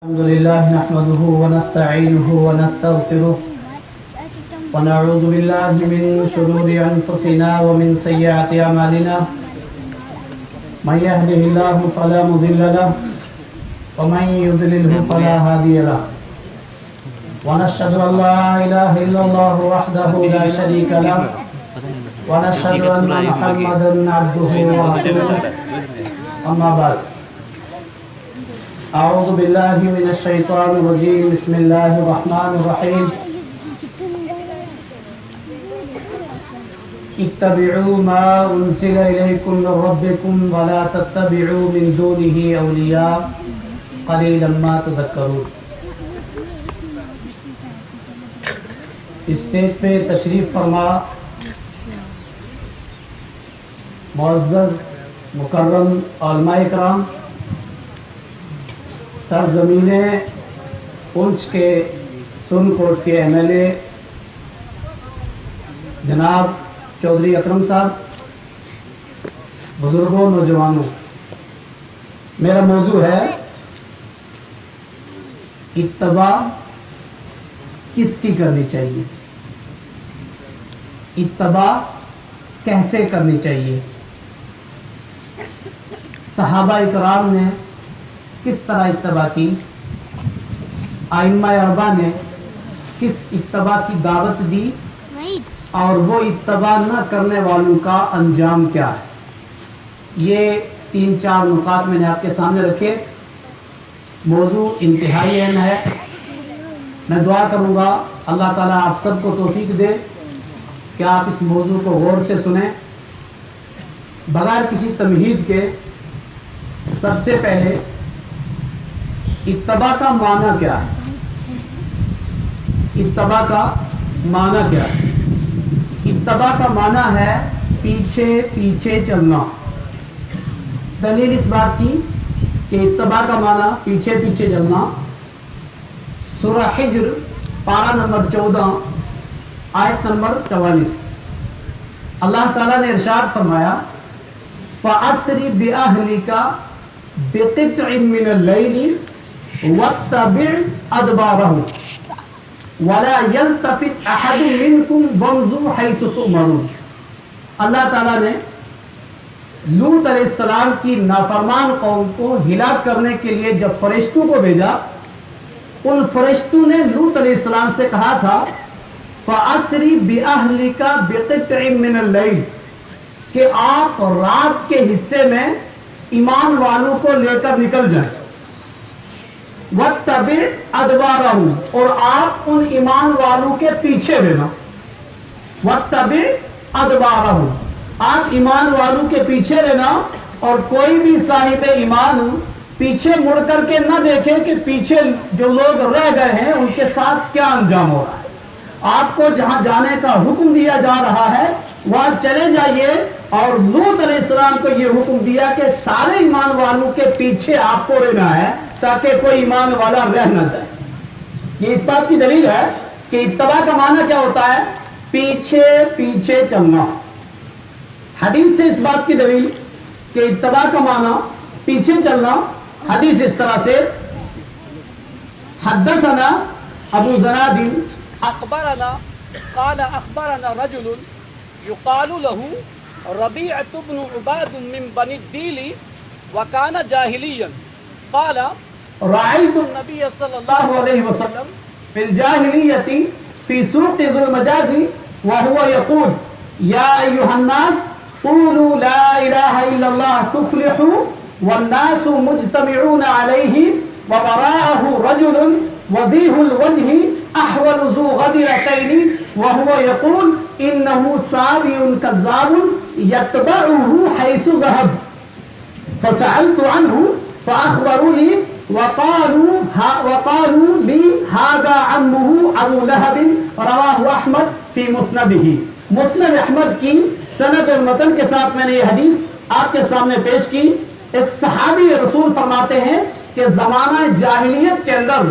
الحمد لله نحمده ونستعينه ونستغفره ونعوذ بالله من شرور أنفسنا ومن سيئات أعمالنا من يهده الله فلا مضل له ومن يضلله فلا هادي له ونشهد أن لا إله إلا الله وحده لا شريك له ونشهد أن محمدا عبده ورسوله أما بعد أعوذ بالله من الشيطان الرجيم بسم الله الرحمن الرحيم اتبعوا ما أنزل إليكم من ربكم ولا تتبعوا من دونه أولياء قليلا ما تذكرون. اسٹیج پہ تشریف فرما معزز مکرم علماء کرام، سرزمین پنچ کے سن کوٹ کے ایم ایل اے جناب چودھری اکرم صاحب، بزرگوں، نوجوانوں، میرا موضوع ہے اتباع کس کی کرنی چاہیے، اتباع کیسے کرنی چاہیے، صحابہ اکرام نے کس طرح اتباع کی، ائمہ اربعہ نے کس اتباع کی دعوت دی، اور وہ اتباع نہ کرنے والوں کا انجام کیا ہے. یہ 3-4 نکات میں نے آپ کے سامنے رکھے. موضوع انتہائی اہم ہے. میں دعا کروں گا اللہ تعالیٰ آپ سب کو توفیق دے کہ آپ اس موضوع کو غور سے سنیں. بغیر کسی تمہید کے سب سے پہلے اتباع کا معنی کیا ہے؟ اتباع کا معنی کیا ہے؟ اتباع کا معنی ہے پیچھے پیچھے چلنا. دلیل اس بات کی کہ اتباع کا معنی پیچھے پیچھے چلنا، سورہ حجر پارہ نمبر 14 آیت نمبر 44. اللہ تعالیٰ نے ارشاد فرمایا فَأَسْرِ بِأَهْلِكَ بِقِطْعٍ مِّنَ اللَّيْلِ وَاتَّبِعْ أَدْبَارَهُمْ وَلَا يَلْتَفِتْ أَحَدٌ مِّنكُمْ وَامْضُوا حَيْثُ تُؤْمَرُونَ. اللہ تعالیٰ نے لوط علیہ السلام کی نافرمان قوم کو ہلاک کرنے کے لیے جب فرشتوں کو بھیجا، ان فرشتوں نے لوط علیہ السلام سے کہا تھا فَأَسْرِ بِأَهْلِكَ بِقِطْعٍ مِّنَ اللَّيْلِ کہ آپ رات کے حصے میں ایمان والوں کو لے کر نکل جائیں، وَاتَّبِعْ أَدْبَارَهُمْ اور آپ ان ایمان والوں کے پیچھے رہنا. وَاتَّبِعْ أَدْبَارَهُمْ آپ ایمان والوں کے پیچھے رہنا، اور کوئی بھی صاحب ایمان پیچھے مڑ کر کے نہ دیکھے کہ پیچھے جو لوگ رہ گئے ہیں ان کے ساتھ کیا انجام ہو رہا ہے. آپ کو جہاں جانے کا حکم دیا جا رہا ہے وہاں چلے جائیے. اور لوط علیہ السلام کو یہ حکم دیا کہ سارے ایمان والوں کے پیچھے آپ کو رہنا ہے تاکہ کوئی ایمان والا رہ نہ جائے. یہ اس بات کی دلیل ہے کہ اتباع کا معنی کیا ہوتا ہے؟ پیچھے پیچھے چلنا. حدیث سے اس بات کی دلیل کہ اتباع کا معنی پیچھے چلنا. حدیث اس طرح سے حدثنا ابو زناد اخبرنا قال اخبرنا رجل يقال له ربيعة بن عباد من بني الديل وكان جاهليا قال رأيت النبي صلى الله عليه وسلم في الجاهلية في سوق ذو المجاز وهو يقول يا أيها الناس قولوا لا إله إلا الله تفلحوا والناس مجتمعون عليه ووراءه رجل وضيح الوجه أحول ذو غدرتين وهو يقول إنه سابي كذاب يتبعه حيث ذهب فسألت عنه فأخبروني وقالوا لي هذا عمه أبو لهب رواه أحمد في مسنده. مسند احمد کی سند اور متن کے ساتھ میں نے یہ حدیث آپ کے سامنے پیش کی. ایک صحابی رسول فرماتے ہیں کہ زمانہ جاہلیت کے اندر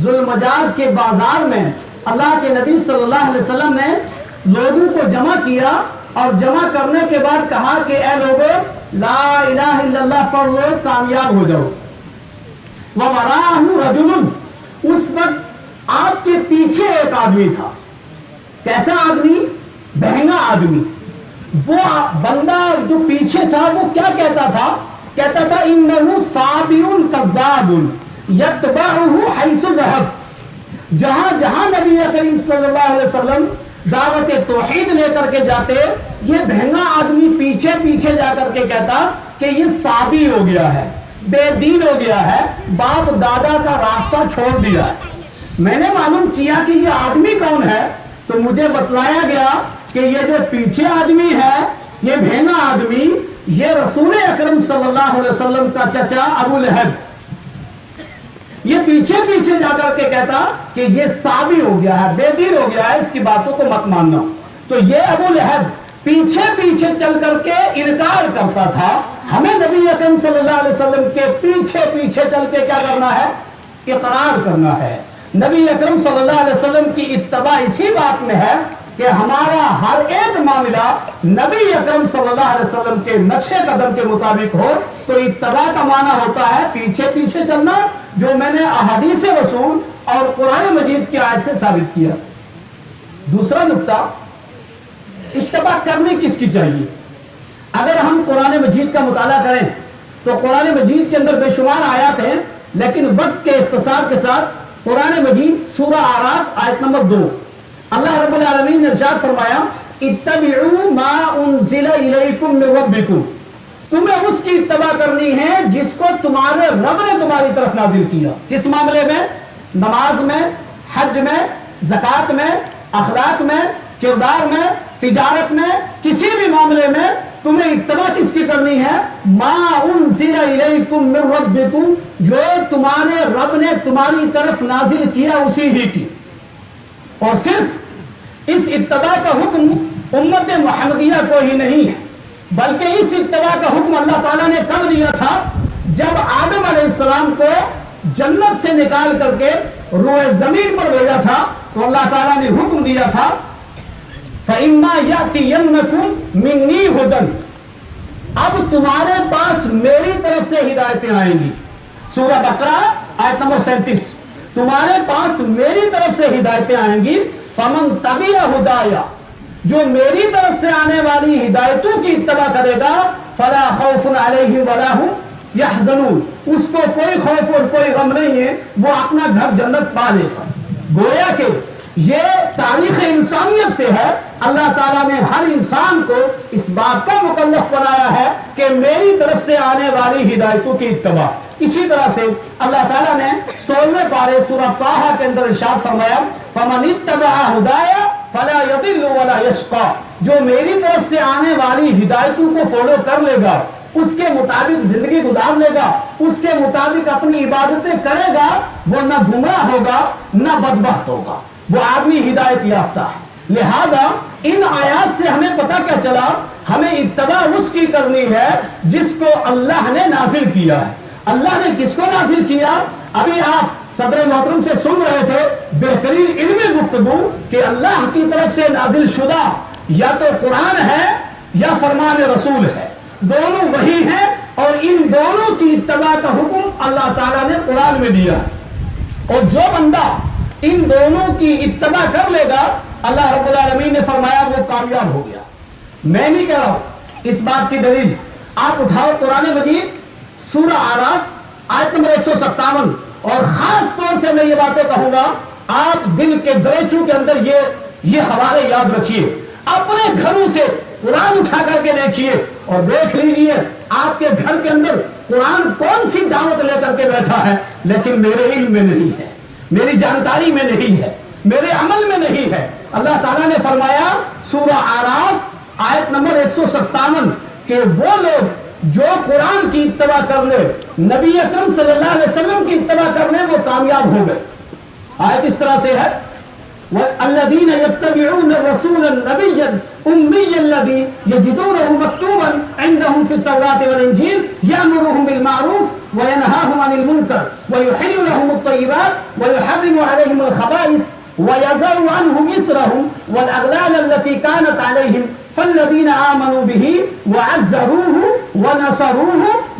ذوالمجاز کے بازار میں اللہ کے نبی صلی اللہ علیہ وسلم نے لوگوں کو جمع کیا، اور جمع کرنے کے بعد کہا کہ اے لوگوں لا الہ الا اللہ پڑھ لو، کامیاب ہو جاؤ. وَوَرَاءَهُ رَجُلٌ، اس وقت آپ کے پیچھے ایک آدمی تھا. کیسا آدمی؟ بہنگا آدمی. وہ بندہ جو پیچھے تھا وہ کیا کہتا تھا؟ کہتا تھا اِنَّهُ صَابِعٌ كَذَّابٌ يَتْبَعُهُ حَيْثُ ذَهَبَ. جہاں جہاں نبی کریم صلی اللہ علیہ وسلم دعوت توحید لے کر کے جاتے، یہ بہنگا آدمی پیچھے پیچھے جا کر کے کہتا کہ یہ صابی ہو گیا ہے، بے دین ہو گیا ہے، باپ دادا کا راستہ چھوڑ دیا ہے. میں نے معلوم کیا کہ یہ آدمی کون ہے، تو مجھے بتلایا گیا کہ یہ جو پیچھے آدمی ہے، یہ بہنگا آدمی، یہ رسول اکرم صلی اللہ علیہ وسلم کا چچا ابو لہب. یہ پیچھے پیچھے جا کر کے کہتا کہ یہ صابی ہو گیا ہے، بے دین ہو گیا ہے، اس کی باتوں کو مت ماننا. تو یہ ابو لہب پیچھے پیچھے چل کر کے انکار کرتا تھا. ہمیں نبی اکرم صلی اللہ علیہ وسلم کے پیچھے پیچھے چل کے کیا کرنا ہے؟ اقرار کرنا ہے. نبی اکرم صلی اللہ علیہ وسلم کی اتباع اسی بات میں ہے کہ ہمارا ہر ایک معاملہ نبی اکرم صلی اللہ علیہ وسلم کے نقش قدم کے مطابق ہو. تو اتباع کا معنی ہوتا ہے پیچھے پیچھے چلنا، جو میں نے احادیث رسول اور قرآن مجید کی آیت سے ثابت کیا. دوسرا نقطہ، اتباع کرنی کس کی چاہیے؟ اگر ہم قرآن مجید کا مطالعہ کریں تو قرآن مجید کے اندر بے شمار آیات ہیں، لیکن وقت کے اختصار کے ساتھ قرآن مجید سورہ اعراف آیت نمبر 2، اللہ رب العالمین نے ارشاد فرمایا اتبعوا ما انزل الیکم من ربکم. تمہیں اس کی اتباع کرنی ہے جس کو تمہارے رب نے تمہاری طرف نازل کیا. کس معاملے میں؟ نماز میں، حج میں، زکوٰۃ میں، اخلاق میں، کردار میں، تجارت میں، کسی بھی معاملے میں تمہیں اتباع کس کی کرنی ہے؟ ما انزل الیکم من ربکم، جو تمہارے رب نے تمہاری طرف نازل کیا اسی ہی کی. اور صرف اس اتباع کا حکم امت محمدیہ کو ہی نہیں ہے، بلکہ اس اتباع کا حکم اللہ تعالیٰ نے کب دیا تھا؟ جب آدم علیہ السلام کو جنت سے نکال کر کے روئے زمین پر بھیجا تھا تو اللہ تعالیٰ نے حکم دیا تھا فَإِمَّا يَأْتِيَنَّكُمْ مِنِّي هُدًى، اب تمہارے پاس میری طرف سے ہدایتیں آئیں گی. سورہ بقرہ آیت نمبر 37، تمہارے پاس میری طرف سے ہدایتیں آئیں گی. فَمَن تَبِعَ هُدَايَ، جو میری طرف سے آنے والی ہدایتوں کی اتباع کرے گا فَلَا خَوْفٌ عَلَيْهِمْ وَلَا هُمْ يَحْزَنُونَ، اس کو کوئی خوف اور کوئی غم نہیں ہے، وہ اپنا گھر جنت پا لے گا. گویا کہ یہ تاریخ انسانیت سے ہے. اللہ تعالیٰ نے ہر انسان کو اس بات کا مکلف بنایا ہے کہ میری طرف سے آنے والی ہدایتوں کی اتباع. اسی طرح سے اللہ تعالیٰ نے 16ویں پارے سورہ طٰہٰ کے اندر ارشاد فرمایا فَمَنِ اتَّبَعَ هُدَايَ فَلَا يَضِلُّ وَلَا يَشْقَىٰ، جو میری طرف سے آنے والی ہدایتوں کو فالو کر لے گا، اس کے مطابق زندگی گزار لے گا، اس کے مطابق اپنی عبادتیں کرے گا، وہ نہ گمراہ ہوگا نہ بدبخت ہوگا، وہ آدمی ہدایت یافتہ ہے. لہذا ان آیات سے ہمیں پتہ کیا چلا؟ ہمیں اتباع اس کی کرنی ہے جس کو اللہ نے نازل کیا ہے. اللہ نے کس کو نازل کیا؟ ابھی آپ صدر محترم سے سن رہے تھے بہترین علمی گفتگو کہ اللہ کی طرف سے نازل شدہ یا تو قرآن ہے یا فرمان رسول ہے، دونوں وہی ہیں، اور ان دونوں کی اتباع کا حکم اللہ تعالیٰ نے قرآن میں دیا ہے. اور جو بندہ ان دونوں کی اتباع کر لے گا، اللہ رب العالمین نے فرمایا وہ کامیاب ہو گیا. میں نہیں کہہ رہا ہوں، اس بات کی دلیل آپ اٹھاؤ قرآن مجید سورہ اعراف آیت نمبر 157، اور خاص طور سے میں یہ باتیں کہوں گا، آپ دل کے دریچوں کے اندر یہ حوالے یاد رکھیے. اپنے گھروں سے قرآن اٹھا کر کے دیکھیے اور دیکھ لیجئے آپ کے گھر کے اندر قرآن کون سی دعوت لے کر کے بیٹھا ہے، لیکن میرے علم میں نہیں ہے، میری جانکاری میں نہیں ہے، میرے عمل میں نہیں ہے. اللہ تعالیٰ نے فرمایا سورہ اعراف آیت نمبر 157 کہ وہ لوگ جو قرآن کی اتباع کر لے، نبی اکرم صلی اللہ علیہ وسلم کی اتباع کر لے، وہ کامیاب ہو گئے. آیت اس طرح سے ہے وَالَّذِينَ يَتَّبِعُونَ الرَّسُولَ النَّبِيَّ الْأُمِّيَّ الَّذِي يَجِدُونَهُ مَكْتُوبًا عِندَهُمْ فِي التَّوْرَاةِ وَالْإِنْجِيلِ يَأْمُرُهُم بِالْمَعْرُوفِ وَيَنْهَاهُمْ عَنِ الْمُنكَرِ وَيُحِلُّ لَهُمُ الطَّيِّبَاتِ وَيُحَرِّمُ عَلَيْهِمُ الْخَبَائِثَ وَيَضَعُ عَنْهُمْ إِصْرَهُمْ وَالْأَغْلَالَ الَّتِي كَانَتْ عَلَيْهِمْ فَالَّذِينَ آمَنُوا بِهِ وَعَزَّرُوهُ وَنَصَرُوهُ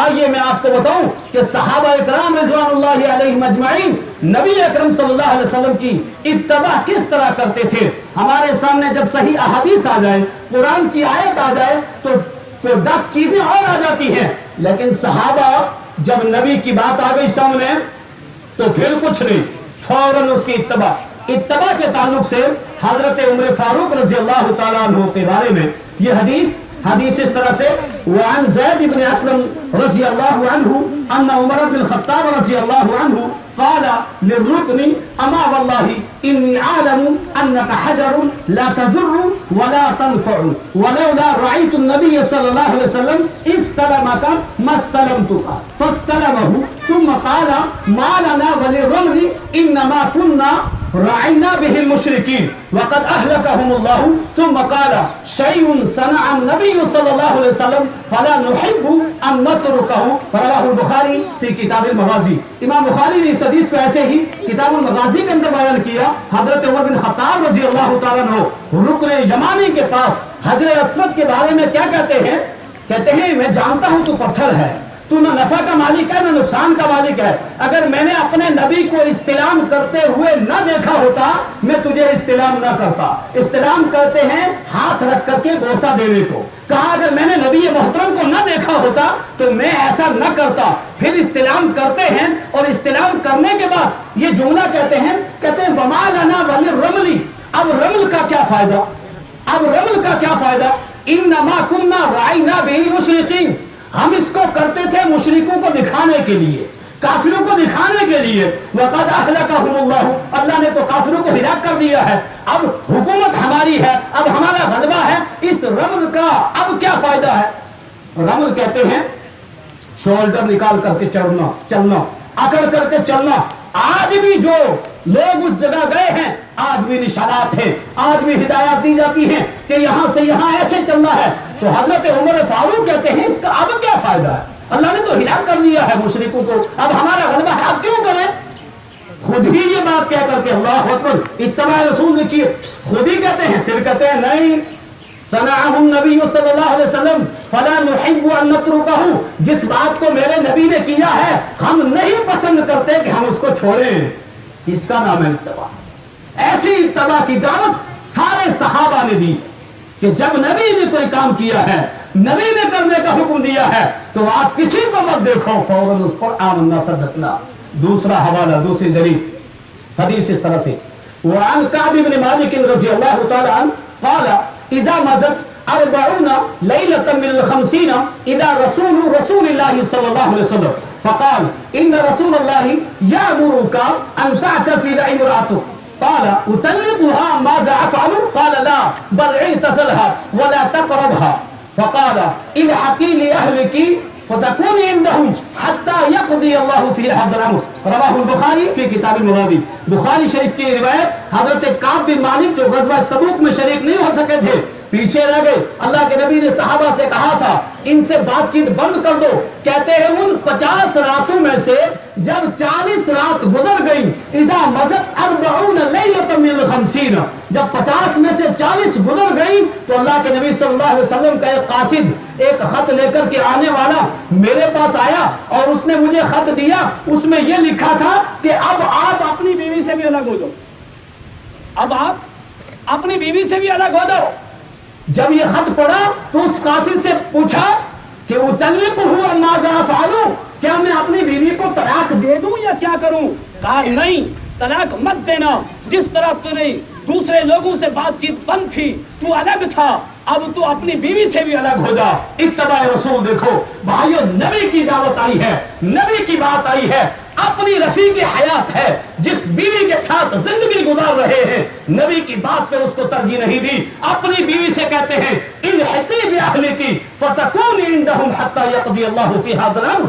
آئیے میں آپ کو بتاؤں کہ صحابہ اکرام رضوان اللہ علیہم اجمعین نبی اکرم صلی اللہ علیہ وسلم کی اتباع کس طرح کرتے تھے. ہمارے سامنے جب صحیح احادیث آ جائے, قرآن کی آیت آ جائے تو 10 چیزیں اور آ جاتی ہیں, لیکن صحابہ جب نبی کی بات آ گئی سامنے تو پھر کچھ نہیں, فوراً اس کی اتباع کے تعلق سے حضرت عمر فاروق رضی اللہ تعالیٰ عنہ کے بارے میں یہ حدیث اس طرح سے, وعن زید بن اسلم رضی اللہ عنہ ان عمر بن الخطاب رضی اللہ عنہ قال للركن اما والله اني اعلم انك حجر لا تضر ولا تنفع ولولا رايت النبي صلى الله عليه وسلم استلمك ما استلمتك فاستلمه ثم قال ما لنا وللرمل انما كنا رعينا به المشركين وقد اهلكهم الله ثم قال شيء صنع النبي صلى الله عليه وسلم فلا نحب ان نتركه. رواه البخاری في کتاب المغازی. امام بخاری نے اس حدیث کو ایسے ہی کتاب المغازی کے اندر بیان کیا. حضرت عمر بن خطاب رضی اللہ تعالیٰ عنہ رکن یمانی کے پاس حجر اسود کے بارے میں کیا کہتے ہیں میں جانتا ہوں تو پتھر ہے, تو نہ نفع کا مالک ہے نہ نقصان کا مالک ہے, اگر میں نے اپنے نبی کو استلام کرتے ہوئے نہ دیکھا ہوتا میں تجھے استلام نہ کرتا. استلام کرتے ہیں ہاتھ رکھ کر کے بوسہ دینے کو, کہا اگر میں نے نبی محترم کو نہ دیکھا ہوتا تو میں ایسا نہ کرتا. پھر استلام کرتے ہیں اور استلام کرنے کے بعد یہ جملہ کہتے ہیں وما لنا وللرمل. اب رمل کا کیا فائدہ, انما كنا رعينا به المشركين. ہم اس کو کرتے تھے مشرکوں کو دکھانے کے لیے, کافروں کو دکھانے کے لیے. وقد اهلكهم الله, اللہ نے تو کافروں کو ہلاک کر دیا ہے. اب حکومت ہماری ہے, اب ہمارا غلبہ ہے. اس رمل کا اب کیا فائدہ ہے؟ رمل کہتے ہیں شولڈر نکال کر کے چلنا, اکڑ کر کے چلنا. آج بھی جو لوگ اس جگہ گئے ہیں آج بھی نشانات ہیں, آج بھی ہدایات دی جاتی ہیں کہ یہاں سے یہاں ایسے چلنا ہے. تو حضرت عمر فاروق کہتے ہیں اس کا اب کیا فائدہ ہے؟ اللہ نے تو ہلاک کر دیا ہے مشرکوں کو, اب ہمارا غلبہ ہے, اب کیوں کریں؟ خود ہی یہ بات کہہ کر کے اللہ اکبر اتباع رسول لکھیے, خود ہی کہتے ہیں. پھر کہتے ہیں نہیں, صنعہ النبی صلی اللہ علیہ وسلم فلا نحب ان نترکہ. جس بات کو میرے نبی نے کیا ہے ہم نہیں پسند کرتے کہ ہم اس کو چھوڑیں. اس کا نام ہے اتباع. ایسی اتباع کی دعوت سارے صحابہ نے دی کہ جب نبی نے کوئی کام کیا ہے, نبی نے کرنے کا حکم دیا ہے تو آپ کسی کو مت دیکھو فوراً اس پر آمنا صدقنا. دوسرا حوالہ, دوسری دلیل حدیث اس طرح سے, وعن کعب بن مالک رضی اللہ تعالی عنہ قال اذا مزت 40 ليلة من ال50 الى رسول الله صلى الله عليه وسلم فقال ان رسول الله يأمرك ان تعتزل امرأتك. قال أطلقها ماذا أفعل؟ قال لا بل اعتزلها ولا تقربها. فقال الحقي لأهلك فتكوني عندهم حتى يقضي الله في هذا الأمر. رواه البخاری في کتاب المغازی. بخاری شریف کی روایت. حضرت کعب بن مالک جو غزوہ تبوک میں شریک نہیں ہو سکے تھے, پیچھے رہ گئے. اللہ کے نبی نے صحابہ سے کہا تھا ان سے بات چیت بند کر دو. کہتے ہیں ان 50 راتوں میں سے جب 40 رات گزر گئی, اذا مزت 40 لیلۃ من ال50, جب 50 میں سے 40 گزر گئی تو اللہ کے نبی صلی اللہ علیہ وسلم کا ایک قاصد, ایک خط لے کر کے آنے والا میرے پاس آیا اور اس نے مجھے خط دیا. اس میں یہ لکھا تھا کہ اب آپ اپنی بیوی سے بھی الگ ہو جاؤ, اب آپ اپنی بیوی سے بھی الگ ہو جاؤ. جب یہ خط پڑھا تو اس قاصد سے پوچھا کہ اطلقہ ماذا افعل, کیا میں اپنی بیوی کو طلاق دے دوں یا کیا کروں؟ کہا نہیں, طلاق مت دینا. جس طرح تو نہیں دوسرے لوگوں سے بات چیت بند تھی, تو الگ تھا, اب تو اپنی بیوی سے بھی الگ ہو جا. اتباع رسول دیکھو بھائیو, نبی کی دعوت آئی ہے, نبی کی بات آئی ہے, اپنی رفیق حیات ہے جس بیوی کے ساتھ زندگی گزار رہے ہیں, نبی کی بات پہ اس کو ترجیح نہیں دی. اپنی بیوی سے کہتے ہیں الحقی باہلکی فتکونی عندہم حتی یقضی اللہ فی ھذا الامر.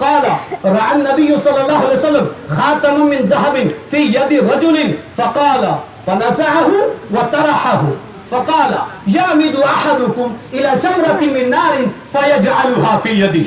قال رأى النبي صلى الله عليه وسلم خاتم من ذهب في يد رجل فقال فنزعه وطرحه فقال يعمد أحدكم إلى جمرة من نار فيجعلها في يده.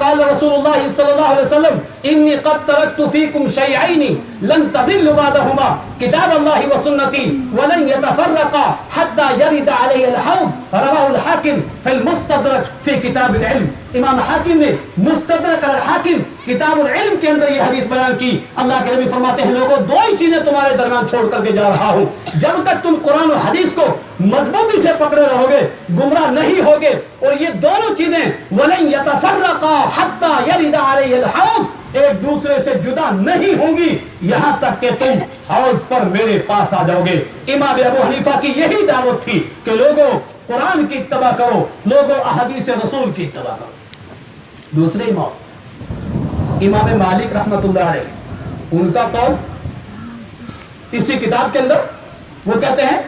قال رسول الله صلى الله عليه وسلم إني قد تركت فيكم شيئين لن تضلوا بعدهما كتاب الله وسنتي ولن يتفرقا حتى يرد عليه الحوض رواه الحاكم في المستدرك في كتاب العلم. امام حاکم نے مستدرک الحاکم کتاب العلم کے اندر یہ حدیث بیان کی. اللہ کے نبی فرماتے ہیں لوگوں دو ہی چیزیں تمہارے درمیان چھوڑ کر کے جا رہا ہوں, جب تک تم قرآن و حدیث کو مضبوطی سے پکڑے رہو گے گمراہ نہیں ہوگے, اور یہ دونوں چیزیں وَلَن يَتَفَرَّقَا حَتَّى يَرِدَ عَلَيْهِ الْحَوْض ایک دوسرے سے جدا نہیں ہوں گی یہاں تک کہ تم حوض پر میرے پاس آ جاؤ گے. امام ابو حنیفہ کی یہی دعوت تھی کہ لوگوں قرآن کی اتباع کرو, لوگوں احادیث رسول کی اتباع کرو. دوسرے امام مالک رحمت اللہ علیہ ان کا قول اسی کتاب کے اندر وہ کہتے ہیں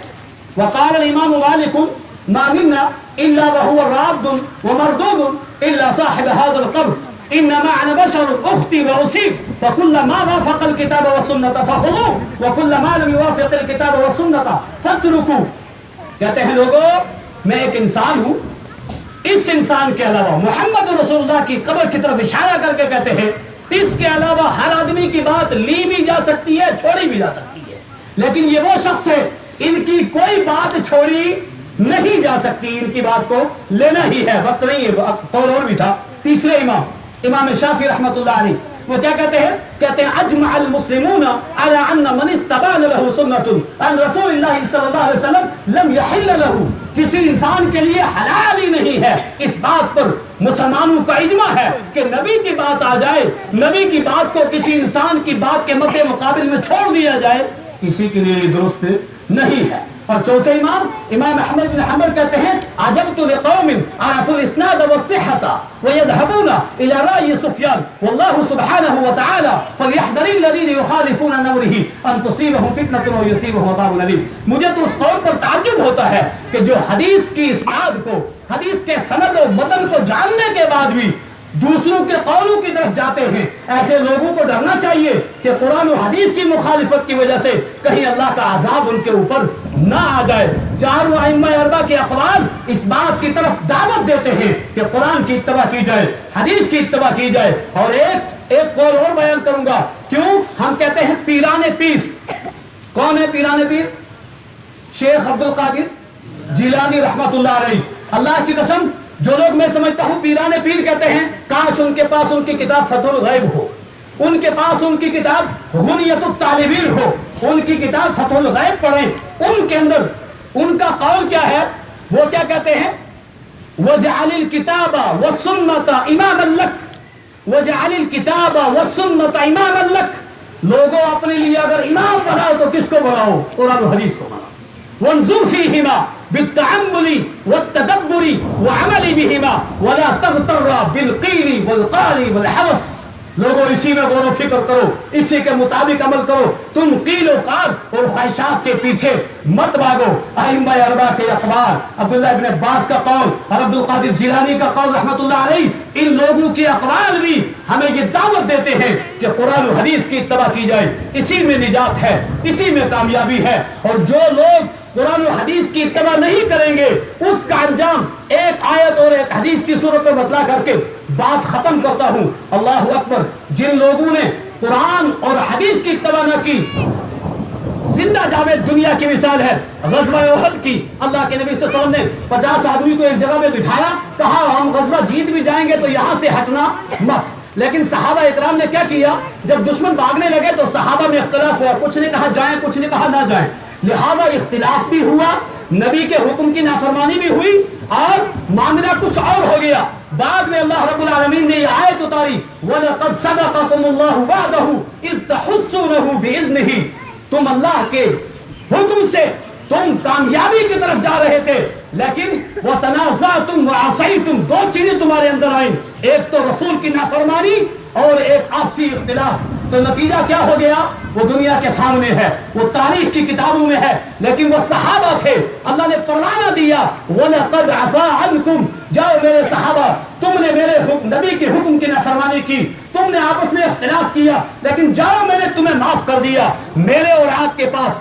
وقال الامام مالک ما منا الا وهو راد ومردود الا صاحب هذا القبر انما انا بشر اخطي واصيب فكل ما وافق الكتاب والسنه فخذوه وكل ما لم يوافق الكتاب والسنه فاتركوه. کہتے ہیں لوگوں میں ایک انسان ہوں, اس انسان کے علاوہ محمد رسول اللہ کی قبر کی طرف اشارہ کر کے کہتے ہیں اس کے علاوہ ہر آدمی کی بات لی بھی جا سکتی ہے چھوڑی بھی جا سکتی ہے, لیکن یہ وہ شخص ہے ان کی کوئی بات چھوڑی نہیں جا سکتی, ان کی بات کو لینا ہی ہے. وقت نہیں ہے, قول اور بھی تھا. تیسرے امام شافعی رحمت اللہ علیہ وہ کیا کہتے ہیں اجمع المسلمون على ان من استبان له سنة عن رسول اللہ صلی اللہ علیہ وسلم لم يحل له, کسی انسان کے لیے حلال ہی نہیں ہے. اس بات پر مسلمانوں کا اجماع ہے کہ نبی کی بات آ جائے, نبی کی بات کو کسی انسان کی بات کے مد مقابل میں چھوڑ دیا جائے کسی کے لیے درست نہیں ہے. اور چوتھے امام احمد بن حنبل کہتے ہیں عجبت لقوم عرفوا الاسناد والصحة ويذهبون الى رأي سفيان والله سبحانه وتعالى فليحذر الذين يخالفون عن امره ان تصيبهم فتنة ويصيبهم عذاب أليم. مجھے تو اس قول پر تعجب ہوتا ہے کہ جو حدیث کی اسناد کو, حدیث کے سند و متن کو جاننے کے بعد بھی دوسروں کے قولوں کی طرف جاتے ہیں. ایسے لوگوں کو ڈرنا چاہیے کہ قرآن و حدیث کی مخالفت کی وجہ سے کہیں اللہ کا عذاب ان کے اوپر نہ آ جائے. چاروں ائمہ اربعہ کے اقوال اس بات کی طرف دعوت دیتے ہیں کہ قرآن کی اتباع کی جائے, حدیث کی اتباع کی جائے. اور ایک قول اور بیان کروں گا. کیوں ہم کہتے ہیں پیران پیر؟ کون ہے پیران پیر؟ شیخ عبد القادر جیلانی رحمت اللہ علیہ. اللہ کی قسم جو لوگ میں سمجھتا ہوں پیران پیر کہتے ہیں کاش ان کے پاس ان کی کتاب فتح الغیب ہو, ان کے پاس ان کی کتاب غنیت الطالبین ہو, ان کی کتاب فتح الغیب پڑھیں. ان کے اندر ان کا قول کیا ہے, وہ کیا کہتے ہیں وجعل الکتاب والسنۃ اماما لک, وجعل الکتاب والسنۃ اماما لک. لوگوں اپنے لیے اگر امام بناؤ تو کس کو بناؤ؟ قرآن و حدیث کو بناؤ. وانظر فیہما بالتعمل والتدبر وعمل بهما ولا تغتر بالقیل والقال والحوس. لوگوں اسی میں غور و فکر کرو, اسی کے مطابق عمل کرو, تم قیل و قال اور خواہشات کے پیچھے مت بھاگو. ائمہ اربعہ کے اقوال, عبداللہ ابن عباس کا قول اور عبد القادر جیلانی کا قول رحمت اللہ علیہ, ان لوگوں کے اقوال بھی ہمیں یہ دعوت دیتے ہیں کہ قرآن و حدیث کی اتباع کی جائے. اسی میں نجات ہے, اسی میں کامیابی ہے. اور جو لوگ قرآن و حدیث کی اتباع نہیں کریں گے اس کا انجام ایک آیت اور ایک حدیث کی صورت میں بتلا کر کے بات ختم کرتا ہوں. اللہ اکبر. جن لوگوں نے قرآن اور حدیث کی اتباع نہ کی, زندہ جاوید دنیا کی مثال ہے غزوہ احد کی. اللہ کے نبی صلی اللہ علیہ وسلم نے 50 آدمی کو ایک جگہ میں بٹھایا, کہا ہم غزوہ جیت بھی جائیں گے تو یہاں سے ہٹنا مت. لیکن صحابہ اکرام نے کیا کیا, جب دشمن بھاگنے لگے تو صحابہ میں اختلاف ہوا, کچھ نے کہا جائیں, کچھ نے کہا نہ جائیں. لہذا اختلاف بھی ہوا, نبی کے حکم کی نافرمانی بھی ہوئی اور معاملہ کچھ اور ہو گیا. بعد میں اللہ رب العالمین نے یہ آیت اتاری وَلَقَدْ صَدَقَكُمُ اللَّهُ وَعْدَهُ إِذْ تَحُسُّونَهُ بِإِذْنِهِ. تم اللہ کے حکم سے تم کامیابی کی طرف جا رہے تھے, لیکن وَتَنَازَعْتُمْ وَعَصَيْتُمْ, دو چیزیں تمہارے اندر آئیں, ایک تو رسول کی نافرمانی اور ایک آپسی اختلاف. تو نتیجہ کیا ہو گیا؟ وہ دنیا کے سامنے ہے, وہ تاریخ کی کتابوں میں ہے, لیکن وہ صحابہ تھے. اللہ نے پروانہ دیا وَلَقَدْ عَفَا عَنْكُمْ, جاؤ میرے صحابہ, تم نے میرے نبی کے حکم کی نافرمانی کی, تم نے آپس میں اختلاف کیا, لیکن جاؤ میں نے تمہیں معاف کر دیا. میرے اور آپ کے پاس